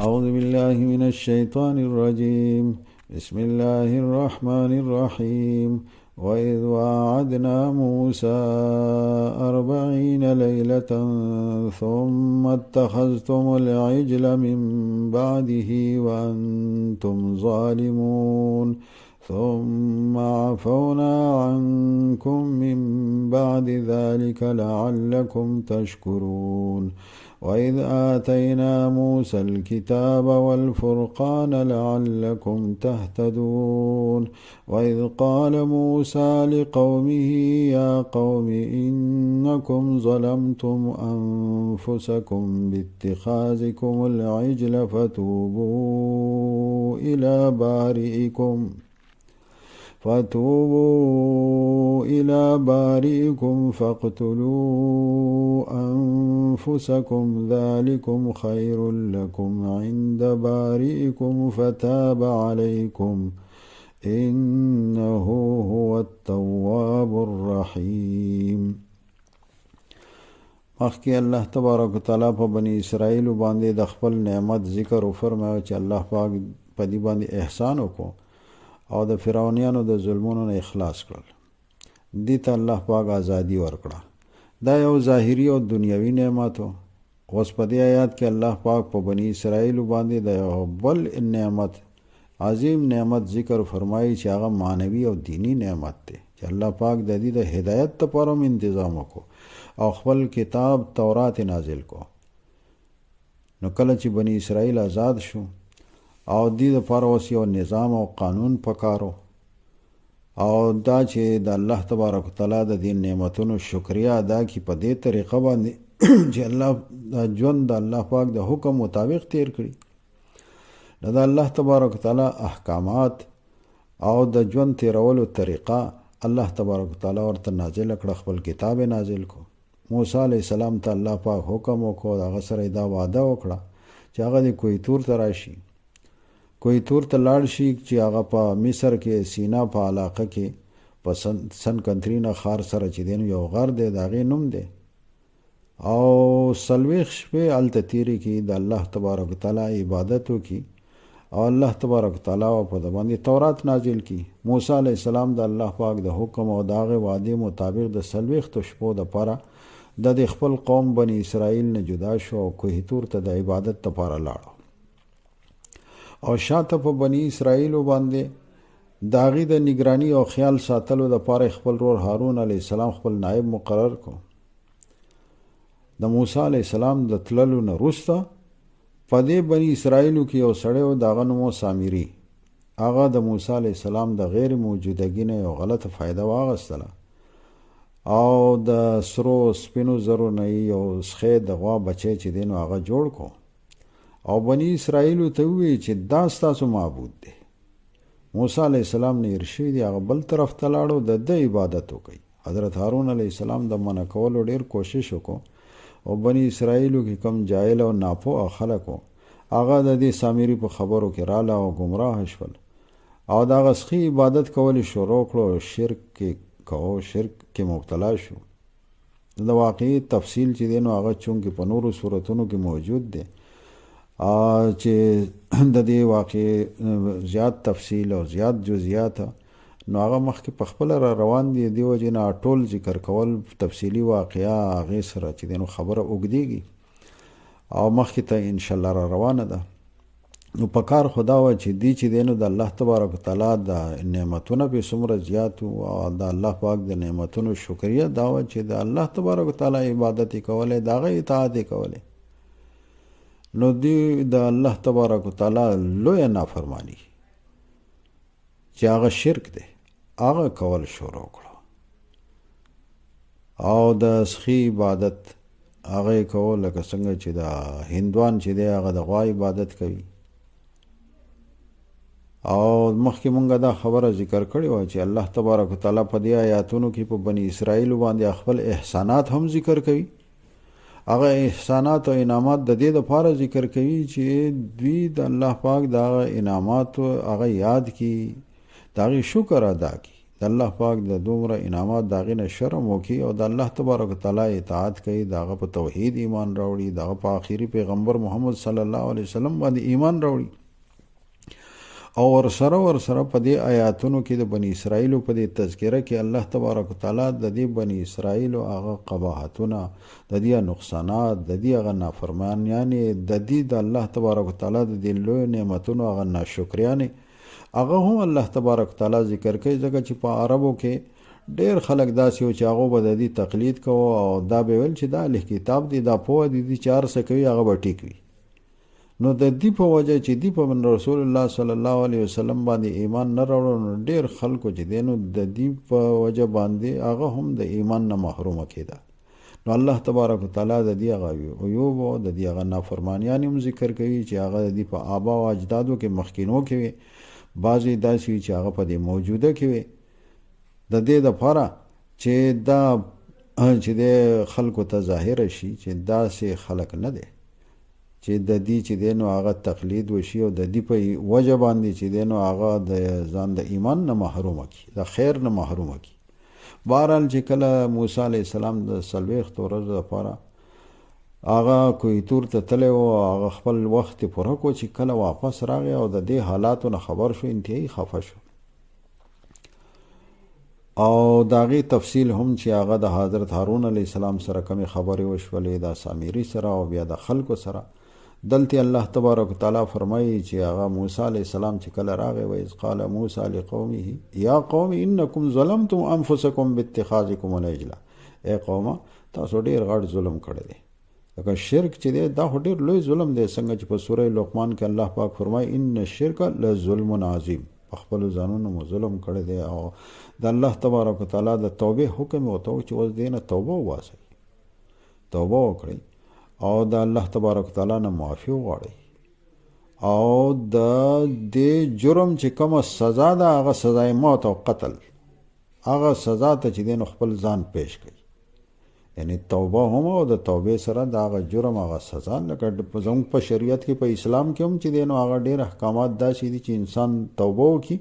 أعوذ بالله من الشيطان الرجيم. بسم الله الرحمن الرحيم. وإذ وعدنا موسى 40 ليلة ثم اتخذتم العجل من بعده وأنتم ظالمون ثم عفونا عنكم من بعد ذلك لعلكم تشكرون. وإذ آتينا موسى الكتاب والفرقان لعلكم تهتدون. وإذ قال موسى لقومه يا قوم إنكم ظلمتم أنفسكم باتخاذكم العجل فتوبوا إلى بارئكم فاقتلوا أنفسكم ذلكم خير لكم عند بارئكم فتاب عليكم إنه هو التواب الرحيم. مخکې الله تبارک وتعالی په بنی اسرائیل باندې د خپل نعمت ذکر او فرمایو چې الله پاک په دې باندې احسان وکړو او د فرعونانو د ظلمونو نه اخلاص کړل. دې ته الله پاک ازادي ورکړه. دا یو ظاهري او دنیوي نعمت و. اوس په دې آیات کې الله پاک په بنی اسرائیل باندې د یو بل نعمت عظیم نعمت ذکر فرمایي چې هغه معنوي او دینی نعمت دی چې الله پاک د دې د هدایت لپاره تنظیم وکړو او خپل کتاب تورات نازل کو. نو کله چې بنی اسرائیل آزاد شو او دې لپاره اوس یو نظام او قانون پکارو او دا چې د الله تبارک وتعالی د دې نعمتونو شکریا ادا کی په دې طریقه باندې چې الله د ژوند د الله پاک د حکم مطابق تیر کړي. نو د الله تبارک وتعالی احکامات او د ژوند تیرولو طریقه الله تبارک وتعالی ورته نازل کړ. خپل کتاب نازل کو. موسی علیه السلام ته الله پاک حکم وکړ، هغه سره دا وعده وکړه چې هغه د کوی تور ته راشي، کوی تور ته لاړ شي چې هغه په مصر کې سینا په علاقه کې په سن کنترینا خار سره چې دین یو غر دی، د هغې نوم دی، او 40 شپې هلته تیرې کړي، د الله تبارک وتعالی عبادت وکړي او الله تبارک وتعالی په د باندې تورات نازل کړي. موسی علیه السلام د الله پاک د حکم او د هغې وعدې مطابق د 40 شپو دپاره د خپل قوم بني اسرائیل نه جدا شو او کوه تور ته د عبادت لپاره لاړو. او شاته په بنی اسرائیلو باندې د هغې د نگرانی او خیال ساتلو دپاره خپل ورور هارون علیه السلام خپل نائب مقرر کو. د موسی علیه السلام د تللو نه وروسته په دې بنی اسرائیلو کې یو سړی و، د هغه نوم و سامري. هغه د موسی علیه السلام د غیر موجودګي نه یو غلطه فایده واخیستله او د سرو سپینو زرو نه یو سخی د غوا بچی چې دی نو هغه جوړ کو او بنی اسرائیلو ته وویل چې دا ستاسو معبود دی. موسی علیه السلام نه هېر شوي دی، هغه بل طرف ته لاړو د ده عبادت وکړي. حضرت هارون علیه السلام د منع کولو ډېر کوشش وکړو او بنی اسرائیلو کې کم جاهل او ناپوه خلک و، هغه د دې سامري په خبرو کې راله او ګمراه شول او د هغه سخي عبادت کول شروع کړو، شرک کې مبتلا شو. د واقعي تفصیل چې دی نو هغه چونکې په نورو صورتونو کې موجود دی چې د دې واقع زیات تفصیل او زیات جزئیات نو هغه مخکې په خپله را روان دي. دې وجې نه ټول ذکر کول تفصیلي واقعه هغې سره چې دی نو خبره اوږدېږي او مخکې ته انشاءالله را روانه ده. نو په کار خو دا وه چې دی چې دی نو د الله تبارک وتعالی د نعمتونه پې څومره زیات وو او د الله پاک د نعمتونو شکریه دا وه چې د الله تبارک وتعالی عبادت یې کولی، د هغه اطاعت یې کولی. نو دی د الله تبارک وتعالی لویه نافرمانی چې هغه شرک دی هغه کول شروع کړو او د سخي عبادت هغه یې کول لکه څنګه چې د هندوان چې دی هغه د غوا عبادت کوي. او مخکې مونږ دا خبره ذکر کړې وه چې الله تبارک وتعالی په دې آیاتونو کې په بني اسرائیلو باندې خپل احسانات هم ذکر کوي. هغه احسانات او انعامات د دې دپاره ذکر کوي چې دوی د الله پاک د هغه انعامات هغه یاد کړي، د هغې شکر ادا کړي، د الله پاک د دومره انعامات د هغې نه شرم وکړي او د الله تبارک وتعالی اطاعت کوي، د هغه په توحید ایمان راوړي، د هغه په آخري پیغمبر محمد صلی الله علیه وسلم باندې ایمان راوړي. او ورسره په دې آیاتونو کې د بنی اسرائیلو په دې تذکره کې الله تبارک وتعالی د دې بنی اسرائیلو هغه قباحتونه، د دې نقصانات، د دې هغه نافرمانیانې، د دې د الله تبارک وتعالی د دې لوی نعمتونو هغه ناشکریانې هغه هم الله تبارک وتعالی ذکر کوي. ځکه چې په عربو کې ډېر خلک داسې و چې هغه به د دې تقلید کوه او دا به ویل چې دا اهل کتاب دی، دا پوهه دي چې هر څه کوي هغه به ټیک وي. نو د دې په وجه چې دی په رسول الله صلی الله علیه وسلم باندې ایمان نه راوړل، نو ډېر خلکو چې دی نو د دې په وجه باندې هغه هم د ایمان نه محرومه کېده. نو الله تبارک وتعالی د دې هغه عیوب او د دې هغه نافرمانیان هم ذکر کوي چې هغه د دې په آبا او اجدادو کې مخکینو کې وي، بعضې داسې وي چې هغه په دې موجوده کې وي. د دې دپاره چې دا چې د خلکو ته ظاهره شي چې داسې خلک نه دی چې د دې چې دی نو هغه تقلید وشي او د دې په وجه باندې چې دی نو هغه د ځان د ایمان نه محرومه کړي، د خیر نه محرومه کړي. بهرحال چې کله موسی علیه السلام د 40 ورځو لپاره هغه کوی تور ته تللی و، هغه خپل وخت یې پوره کړو، چې کله واپس راغی او د دې حالاتو نه خبر شو، انتهایی خفه شو. او د هغې تفصیل هم چې هغه د حضرت هارون علیه السلام سره کمې خبرې وشولې، د سامري سره او بیا د خلکو سره. دلته الله تبارک وتعالی فرمایي چې هغه موسی علیه السلام چې کله راغی، وإذ قال موسی لقومه یا قوم انکم ظلمتم انفسکم باتخاذکم العجل. ای قومه تاسو ډېر غټ ظلم کړی دی. لکه شرک چې دی دا خو ډېر لوی ظلم دی، څنګه چې په سوره لقمان کې الله پاک فرمایي ان الشرک لظلم عظیم. په خپلو ځانونو مو ظلم کړی دی. او د الله تبارک وتعالی د توبې حکم ورته و چې اوس دې نه توبه وباسئ، توبه وکړئ او د الله تبارک وتعالی نه معافي وغواړئ. او د دې جرم چې کومه سزا ده هغه سزای موت او قتل، هغه سزا ته چې دی نو خپل ځان پیش کړئ. یعنی توبه هم او د توبې سره د هغه جرم هغه سزا، لکه زموږ په شریعت کې په اسلام کې هم چې دی نو هغه ډېر احکامات داسې دي چې انسان توبه وکړي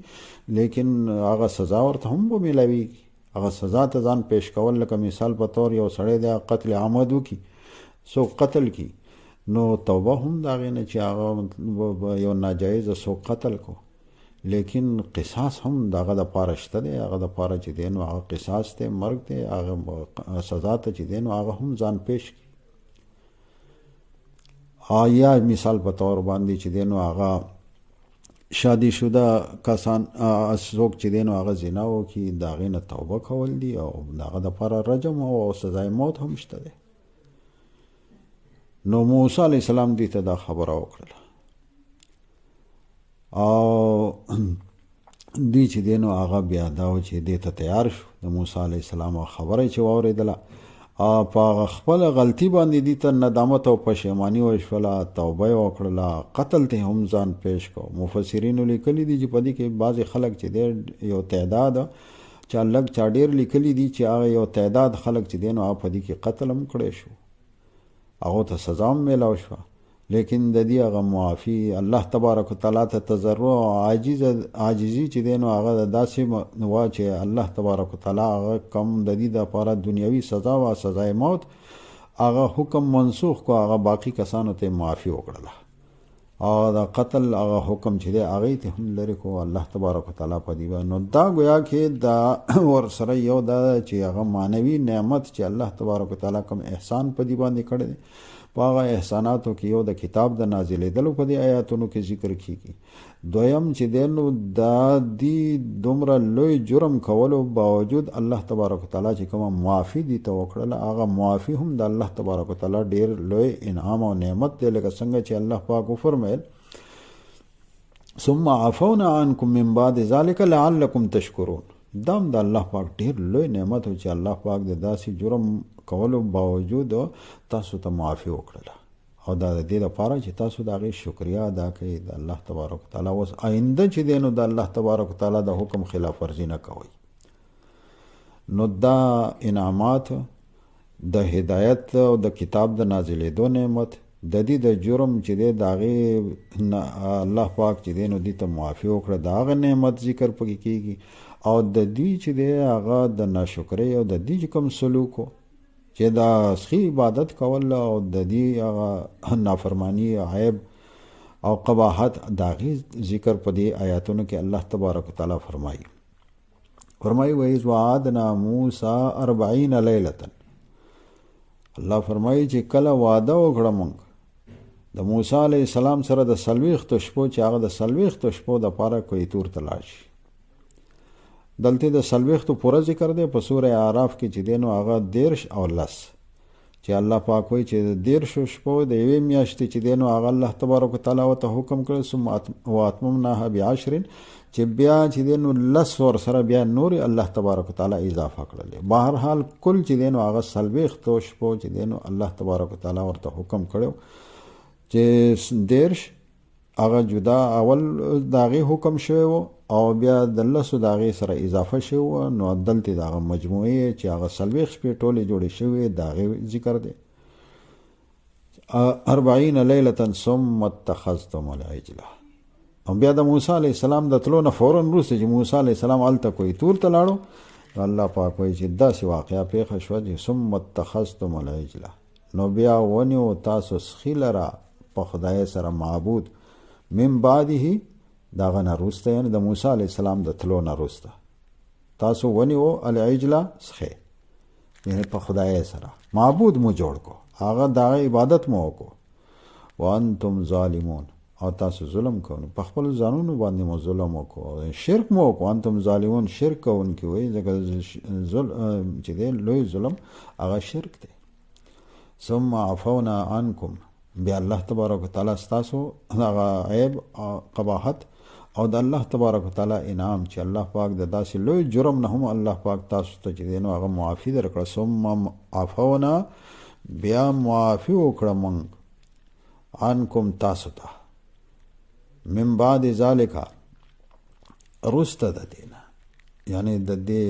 لیکن هغه سزا ورته هم به میلاویږي. هغه سزا ته ځان پیش کول، لکه مثال په طور یو سړی د قتل عمد وکړي، څوک قتل کی، نو توبه هم د هغې نه چې هغه یو ناجایزه څوک قتل کو، لیکن قصاص هم د هغه دپاره شته دی. هغه دپاره چې دی نو هغه قصاص دی، مرګ دی، هغه سزا ته چې دی نو هغه هم ځان پیش کړي. یا مثال په طور باندې چې دی نو هغه شادي شده کسان څوک چې دی نو هغه زنا وکړي، د هغې نه توبه کول دي او د هغه دپاره رجم او سزای موت هم شته دی. نو موسی علیه السلام دې ته دا خبره وکړله او دوی چې دی نو هغه بیا دا و چې دې ته تیار شو. د موسی علیه السلام خبره چې واورېدله په هغه خپله غلطي باندې دې ته ندامت او پښیماني وشوله، توبه یې وکړله، قتل ته هم ځان پیش کړو. مفسرینو لیکلي دي چې په دې کې بعضې خلک چې دی یو تعداد چا لږ چا ډېر لیکلي دي چې هغه یو تعداد خلک چې دی نو هغه په دې کې قتل هم کړی شو، هغه ته سزا هم میلاو شوه. لیکن د دې هغه معافي الله تبارک وتعالی ته تضرع او عاجزي چې دی نو هغه داسې وه چې الله تبارک وتعالی هغه کم د دې دپاره دنیوي سزا وه، سزای موت، هغه حکم منسوخ کو، هغه باقي کسانو ته معافي وکړله. او د قتل هغه حکم چې دی هغې ته هم لرې کو الله تبارک وتعالی په دې باندې. نو دا ګویا کې دا ورسره یو دا چې هغه معنوي نعمت چې الله تبارک وتعالی کوم احسان په دې باندې کړی دی، په هغه احساناتو کې یو د کتاب د نازلېدلو په دې آیاتونو کې ذکر کیږي. دویم چې دی نو دا دې دومره لوی جرم کولو باوجود الله تبارک وتعالی چې کومه معافي دې ته وکړله، هغه معافي هم د الله تبارک وتعالی ډېر لوی انعام او نعمت دی. لکه څنګه چې الله پاک وفرمیل ثم عفونا عنکم من بعد ذلک لعلکم تشکرون. دام د الله پاک ډېر لوی نعمت و چې الله پاک د داسې جرم کولو باوجود تاسو ته معافي وکړله، او دا د دې لپاره چې تاسو د هغې شکریا ادا کړئ د الله تبارک وتعالی. اوس آینده چې دی نو د الله تبارک وتعالی د حکم خلاف ورزي نه کوئ. نو دا انعامات د هدایت او د کتاب د نازلېدو نعمت، د دې د جرم چې دی د هغې الله پاک چې دی نو دې ته معافي وکړه، د هغه نعمت ذکر پکې کېږي، او د دې چې دی هغه د ناشکرۍ او د دې چې کوم سلوک و چې د ښې عبادت کول او د دې هغه نافرمانی عیب او قباحت د هغې ذکر په دې آیاتونو کې الله تبارک وتعالی فرمایي وَإِذْ وَعَدْنَا مُوسَى 40 لَيْلَةً. الله فرمایي چې کله وعده وکړه موږ د موسی علیه السلام سره د 40 شپو چې هغه د 40 شپو دپاره کوی تور ته لاړ شي. دلته د 40 پوره ذکر دی په سوره اعراف کې چې دی نو هغه 10 او 10 چې الله پاک وایي چې د 10 شپو د یوې میاشتې چې دی نو هغه الله تبارک وتعالی ورته حکم کړی ثم واتممناها ب10 چې بیا چې دی نو 10 ور سره بیا نور الله تبارک وتعالی اضافه کړل. بهرحال کل چې دی نو هغه 40 شپو چې دی نو الله تبارک وتعالی ورته حکم کړو چې 10 هغه جدا اول داغه حکم شوی و او بیا د 10 داغه سره اضافه شوی و، نو دلته داغه مجموعه چې هغه 40 شپې ټوله جوړې شوی داغه ذکر دی 40 ليله ثم اتخذتم العجل. او بیا د موسی علی السلام د تلو نه فورن وروسته چې موسی علی السلام الته کوی تور ته لاړو، الله پاک وایي چې داسې واقعیا پیښه شوه چې ثم اتخذتم العجل، نو بیا ونیو تاسو سخیلره په خدای سره معبود من بعده داغه نه وروسته، یعنی د موسی علیه السلام د تلو نه وروسته تاسو ونیو العجل سخی، یعنی په خدای سره معبود مو جوړ کو، هغه داغه عبادت مو وکړو. وانتم ظالمون، او تاسو ظلم کوئ په خپل ځانونو باندې مو ظلم وکړو، شرک مو وکړو. انتم ظالمون شرک کوونکي وایي ځکه چې دی لوی ظلم هغه شرک دی. ثم عفونا عنکم، بیا الله تبارک وتعالی ستاسو هغه عیب قباحت او د الله تبارک وتعالی انعام چې الله پاک د داسې لوی جرم نه هم الله پاک تاسو ته چې دی نو هغه معافي درکړه. ثم عفونا، بیا معافي وکړه موږ عنکم تاسو ته من بعد ذالک رسته د دینه، یعنی د دې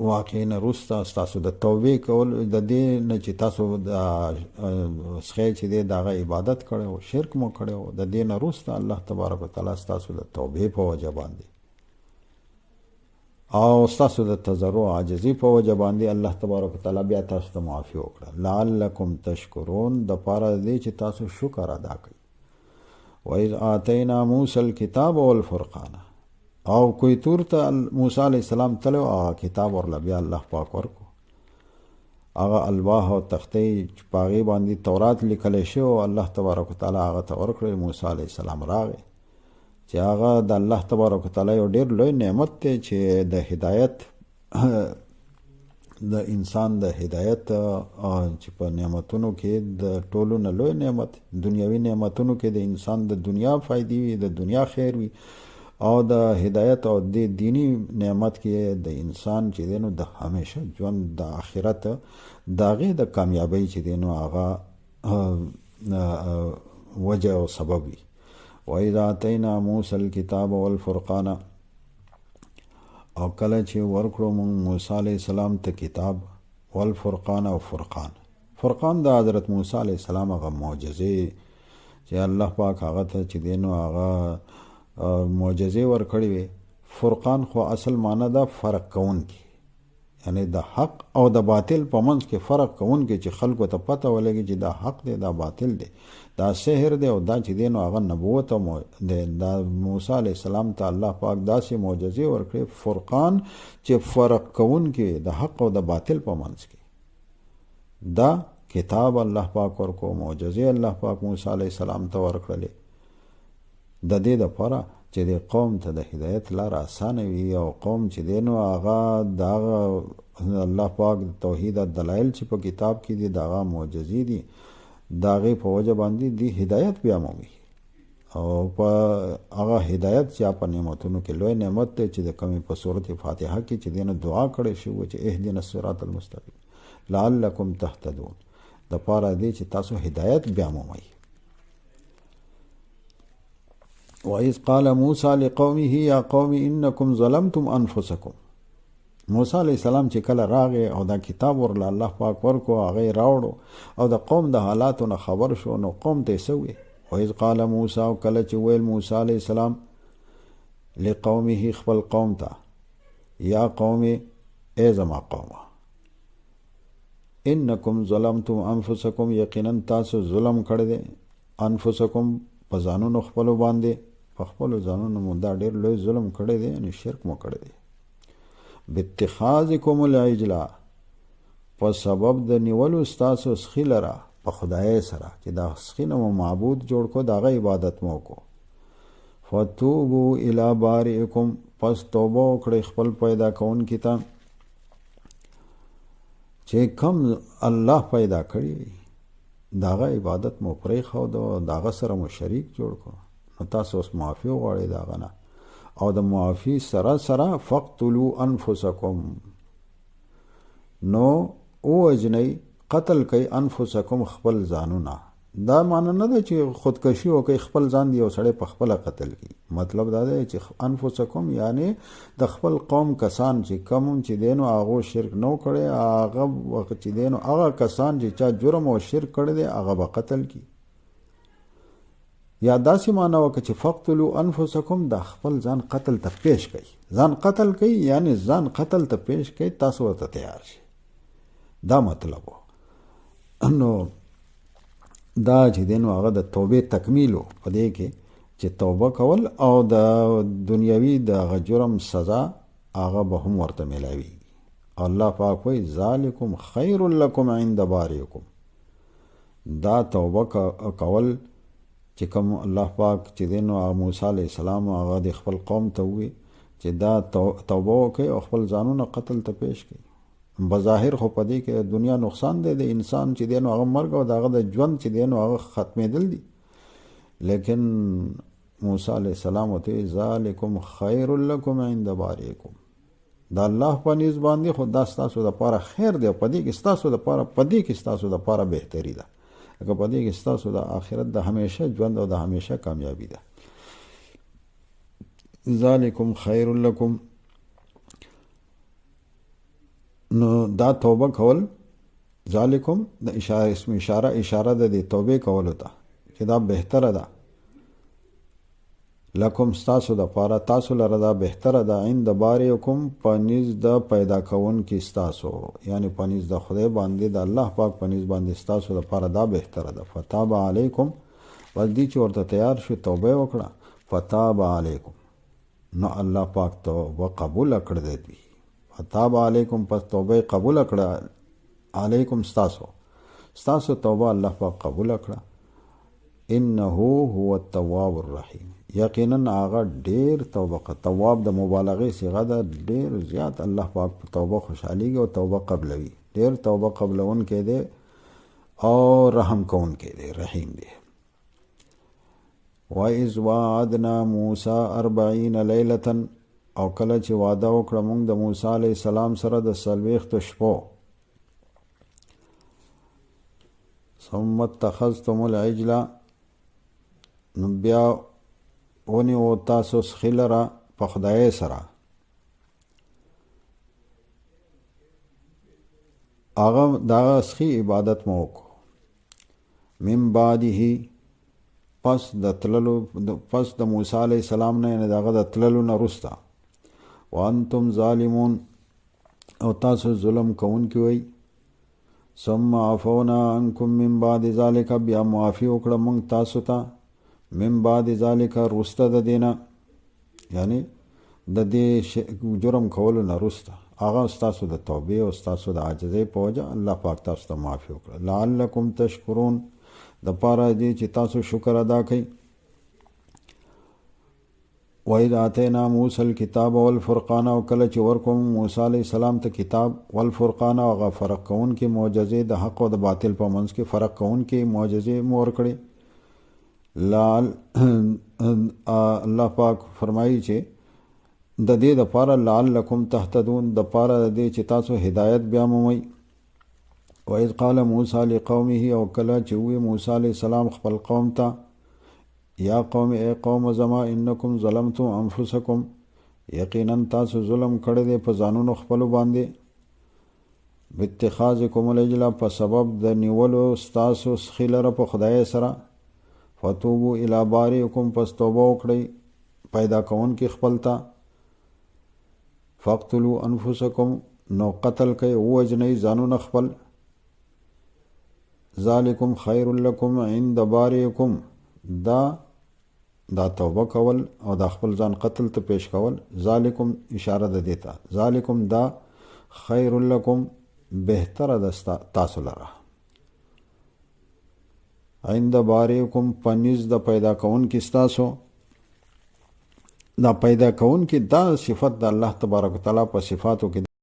واقع نه رسته تاسو د توبې کول د دې نه چې تاسو د سخی چې دی دغه عبادت کړی او شرک مو کړی او د دې نه رسته الله تبارک وتعالی ستاسو د توبې په وجه باندې او ستاسو د تضرع عاجزي په وجه باندې الله تبارک وتعالی بیا تاسو ته معافي وکړه. لعلکم تشکرون، د پاره دی چې تاسو شکر ادا کړئ. وَإِذْ آتَيْنَا مُوسَى الْكِتَابَ وَالْفُرْقَانَ، او کوی تور ته موسی علیہ السلام تلو هغه کتاب ورله بیا الله پاک ورکو، هغه الواح او تختې چې په هغې باندې تورات لیکلی شوی و الله تبارک وتعالی هغه ته ورکړی. موسی علیہ السلام راغی چې هغه د الله تبارک وتعالی یو ډېر لوی نعمت دی چې د هدایت د انسان د هدایت چې په نعمتونو کې د ټولو نه لوی نعمت دنیوي نعمتونو کې د انسان د دنیا فایدې وي، د دنیا خیر وي، او د هدایت او د دینی نعمت کې د انسان چې دی نو د همیشه ژوند د آخرت د هغې د کامیابۍ چې دی نو هغه وجه او سبب وي. وَإِذْ آتَيْنَا مُوسَى الْكِتَابَ وَالْفُرْقَانَ، او کله چې ورکړو موږ موسی علیه السلام ته کتاب والفرقان او فرقان. فرقان د حضرت موسی علیه السلام هغه معجزې چې الله پاک هغه ته چې دی نو هغه معجزې ورکړې وي. فرقان خو اصل معنی ده فرق کوونکی، یعنی د حق او د باطل په منځ کې فرق کوونکی چې خلکو ته پته ولګي چې دا حق دی دا باطل دی، دا سحر دی او دا چې دی نو هغه نبوت دی. دا موسی علیه السلام ته الله پاک داسې معجزې ورکړې فرقان چې فرق کوونکی د حق او د باطل په منځ کې. دا کتاب الله پاک ورکو، معجزې الله پاک موسی علیه السلام ته ورکړلې د دې دپاره چې د قوم ته د هدایت لار اسانه وي، او قوم چې دی نو هغه دغه الله پاک د توحید دلایل چې په کتاب کې دي دغه معجزې دي د هغې په وجه باندې دی هدایت بیا مومي، او په هغه هدایت چې په نعمتونو کې لوی نعمت دی چې د کمې په صورت فاتحه کې چې دی نو دعا کړی شوی چې اهدنا الصراط المستقیم لعلکم تهتدون، د پاره دی چې تاسو هدایت بیا مومئ. وَإِذْ قَالَ مُوسَى لِقَوْمِهِ يَا قَوْمِ إِنَّكُمْ ظَلَمْتُمْ أَنفُسَكُمْ، موسی علیه السلام چې کله راغی او دا کتاب ورله الله پاک ورکو، هغه یې راوړو او د قوم د حالاتو نه خبر شو، نو قوم ته یې څه وویل؟ وإذ قال موسی، او کله چې ویل موسی علیه السلام لقومه خپل قوم ته، یا قوم ای زما قومه، انکم ظلمتم انفسکم، یقینا تاسو ظلم کړی دی، انفسکم په ځانونو خپلو باندې، په خپلو ځانونو مو دا ډېر لوی ظلم کړی دی، یعنې شرک مو کړی دی. باتخاذکم العجله، په سبب د نیولو ستاسو سخي لره په خدای سره، چې دا سخي نه مو معبود جوړ کو، د هغه عبادت مو کو. فتوبو الی بارئکم، پس توبه وکړئ خپل پیدا کوونکي ته، چې کم الله پیدا کړي د هغه عبادت مو پرېښود او د هغه سره مو شریک جوړ کو، نو تاسو اوس معافي وغواړئ د هغه نه. او د معافي سره سره فقتلوا انفسکم، نو ووژنئ، قتل کوي انفسکم خپل ځانونه. دا معنی نه ده چې خودکشي وکړي، خپل ځان دی یو سړی په خپله قتل کړي. مطلب دا دی چې انفسکم یعنی د خپل قوم کسان چې کوم چې دی نو هغو شرک نو کړی، هغه وخت چې دی نو هغه کسان چې چا جرم او شرک کړی دی هغه به قتل کړي. یا داسې معنی وکړه چې فقتلوا انفسکم، د خپل ځان قتل ته پیش کوي، ځان قتل کوي یعنی ځان قتل ته پیش کوي، تاسو ورته تیار شئ، دا مطلب و. نو دا چې دی نو هغه د توبې تکمیل و په دې کې چې توبه کول او د دنیوي د هغه جرم سزا هغه به هم ورته میلاویږي. الله پاک وایي ذالکم خیر لکم عند بارئکم، دا توبه کول چې کوم الله پاک چې دی نو موسی علیه السلام هغه د خپل قوم ته ووایي چې دا توبه وکړي او خپل ځانونه قتل ته پیش کړي. بظاهر خو په دې کې دنیا نقصان دی، د انسان چې دی نو هغه مرګ او د هغه د ژوند چې دی نو هغه ختمېدل دي، لیکن موسی علیه السلام ورته وایي ذالکم خیر لکم عند بارئکم، د الله په نزد باندې خو دا ستاسو دپاره خیر دی، په دې کې ستاسو دپاره بهتري ده، لکه په دې کې ستاسو د آخرت د همیشه ژوند او د همیشه کامیابي ده. ذالکم خیر لکم، نو دا توبه کول، ذالکم د اسم اشاره ده د توبې کولو ته چې دا بهتره ده، لکم ستاسو د پاره، تاسو لره دا بهتره ده، عند بارئکم په نزد د پیدا کوونکي ستاسو، یعنی په نزد د خدای باندې، د الله پاک په نزد باندې ستاسو د پاره دا بهتره ده. فتاب علیکم، بس دی چې ورته تیار شو توبه وکړه، فتاب علیکم، نو الله پاک توبه قبول کړ دی. فتاب علیکم، پس توبه قبول کړه، علیکم ستاسو توبه الله پاک قبول کړه. انه هو التواب الرحیم، یقینا هغه ډیر توبه، تواب د مبالغه صيغه ده، ډیر زیات الله پاک په توبه خوشحاليږي او توبه قبلوي، ډیر توبه قبلون کې دی او رحم کون کې دی، رحیم دی. وَإِذْ وَعَدْنَا مُوسَى 40 لَيْلَةً، او کله چې وعده وکړه موږ د موسی علیه السلام سره د 40 شپو. ثم اتخذتم العجل، نو بیا ونیو تاسو سخي لره په خدای سره، هغه دغه سخي عبادت مو وکړو. من بعده، پس د موسی علیه السلام نه، یعنې دغه د تللو نه وروسته. وانتم ظالمون، او تاسو ظلم کوونکي وئ. ثم عفونا عنکم من بعد ذلک، بیا معافي وکړه موږ تاسو ته، من بعد ذلک وروسته د دې نه، یعنی د دې جرم کولو نه وروسته، هغه ستاسو د توبې او ستاسو د عاجزۍ په وجه الله پاک تاسو ته معافي وکړه. لعلکم تشکرون، د پاره دې چې تاسو شکر ادا کړئ. وَإِذْ آتَيْنَا مُوسَى الْكِتَابَ وَالْفُرْقَانَ، او کله چې ورکوم موسی علیه السلام ته کتاب، والفرقان، او هغه فرق کوونکې معجزې د حق او د باطل په منځ کې فرق کوونکې معجزې مو ورکړې. الله پاک فرمایي چې د دې دپاره لعلکم تهتدون، د پاره د دې چې تاسو هدایت بیا مومئ. وَإِذْ قَالَ مُوسَى لِقَوْمِهِ، او کله چې ووی موسی علیه السلام خپل قوم ته، یا قوم ای قوم زما، انکم ظلمتم انفسکم، یقینا تاسو ظلم کړی دی په ځانونو خپلو باندې باتخاذکم العجل په سبب د نیولو ستاسو سخي لره په خدای سره فتوبو الی باریکم پس توبه وکړئ پیدا کوونکي خپل ته فاقتلوا انفسکم نو قتل کوي ووجنئ ځانونه خپل ذالکم خیر لکم عند باریکم دا توبه کول او دا خپل ځان قتل ته پیش کول ذالکم اشاره ده دیتا ذالکم دا خیر لکم بهتره ده تاسو لره عند باریکم پنیز د پیدا کون کی ستاسو دا پیدا کون کی دا صفت د الله تبارک وتعالی په صفاتو کې